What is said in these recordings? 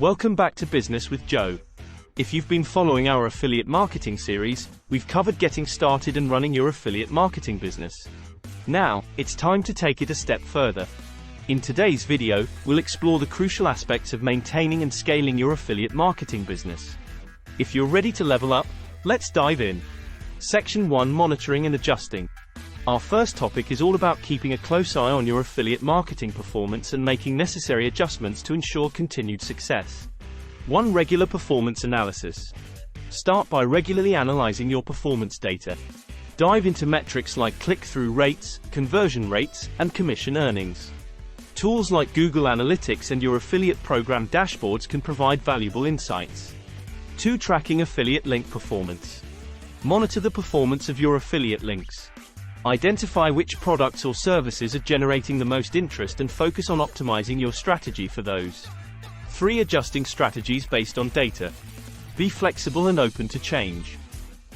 Welcome back to Business with Joe. If you've been following our affiliate marketing series, we've covered getting started and running your affiliate marketing business. Now, it's time to take it a step further. In today's video, we'll explore the crucial aspects of maintaining and scaling your affiliate marketing business. If you're ready to level up, let's dive in. Section 1: Monitoring and Adjusting. Our first topic is all about keeping a close eye on your affiliate marketing performance and making necessary adjustments to ensure continued success. 1. Regular performance analysis. Start by regularly analyzing your performance data. Dive into metrics like click-through rates, conversion rates, and commission earnings. Tools like Google Analytics and your affiliate program dashboards can provide valuable insights. 2. Tracking affiliate link performance. Monitor the performance of your affiliate links. Identify which products or services are generating the most interest and focus on optimizing your strategy for those. 3. Adjusting strategies based on data. Be flexible and open to change.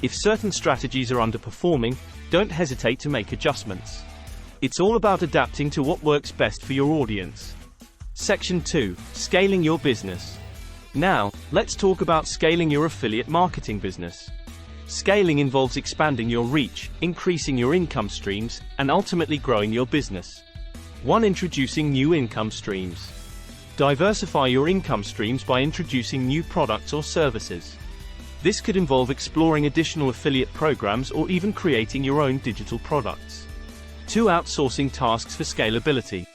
If certain strategies are underperforming, don't hesitate to make adjustments. It's all about adapting to what works best for your audience. Section 2: Scaling your business. Now, let's talk about scaling your affiliate marketing business. Scaling involves expanding your reach, increasing your income streams, and ultimately growing your business. 1. Introducing new income streams. Diversify your income streams by introducing new products or services. This could involve exploring additional affiliate programs or even creating your own digital products. 2. Outsourcing tasks for scalability.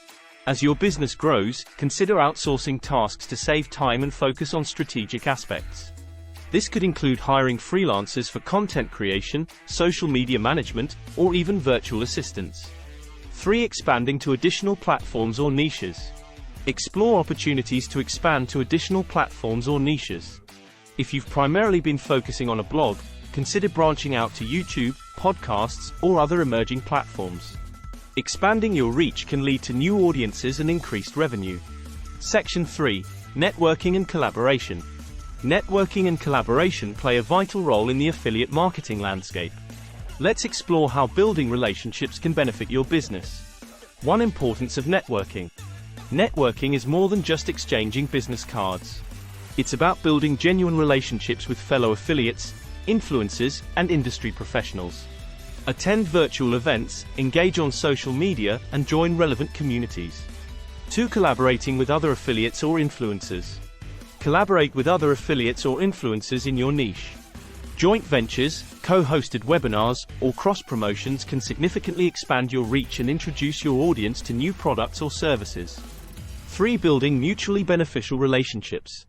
As your business grows, consider outsourcing tasks to save time and focus on strategic aspects. This could include hiring freelancers for content creation, social media management, or even virtual assistants. 3. Expanding to additional platforms or niches. Explore opportunities to expand to additional platforms or niches. If you've primarily been focusing on a blog, consider branching out to YouTube, podcasts, or other emerging platforms. Expanding your reach can lead to new audiences and increased revenue. Section 3: Networking and Collaboration. Networking and collaboration play a vital role in the affiliate marketing landscape. Let's explore how building relationships can benefit your business. 1. Importance of networking. Networking is more than just exchanging business cards. It's about building genuine relationships with fellow affiliates, influencers, and industry professionals. Attend virtual events, engage on social media, and join relevant communities. 2. Collaborating with other affiliates or influencers. Collaborate with other affiliates or influencers in your niche. Joint ventures, co-hosted webinars, or cross-promotions can significantly expand your reach and introduce your audience to new products or services. 3. Building mutually beneficial relationships.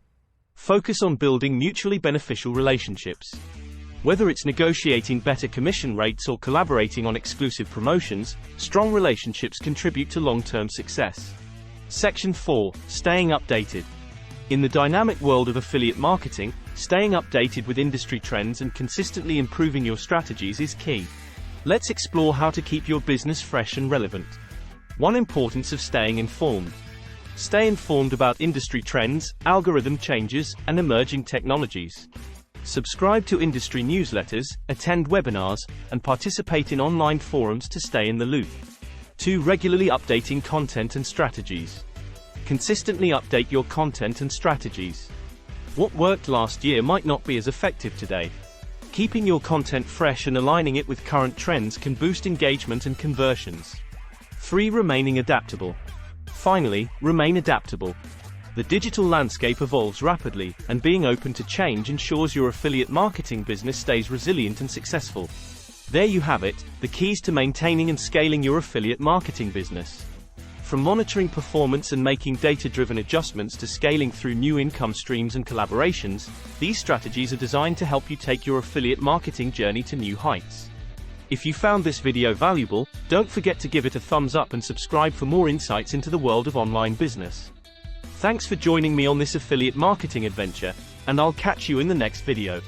Focus on building mutually beneficial relationships. Whether it's negotiating better commission rates or collaborating on exclusive promotions, strong relationships contribute to long-term success. Section 4: Staying updated. In the dynamic world of affiliate marketing, staying updated with industry trends and consistently improving your strategies is key. Let's explore how to keep your business fresh and relevant. 1. Importance of staying informed. Stay informed about industry trends, algorithm changes, and emerging technologies. Subscribe to industry newsletters, attend webinars, and participate in online forums to stay in the loop. 2. Regularly updating content and strategies. Consistently update your content and strategies. What worked last year might not be as effective today. Keeping your content fresh and aligning it with current trends can boost engagement and conversions. 3. Remaining adaptable. Finally, remain adaptable. The digital landscape evolves rapidly, and being open to change ensures your affiliate marketing business stays resilient and successful. There you have it, the keys to maintaining and scaling your affiliate marketing business. From monitoring performance and making data-driven adjustments to scaling through new income streams and collaborations, these strategies are designed to help you take your affiliate marketing journey to new heights. If you found this video valuable, don't forget to give it a thumbs up and subscribe for more insights into the world of online business. Thanks for joining me on this affiliate marketing adventure, and I'll catch you in the next video.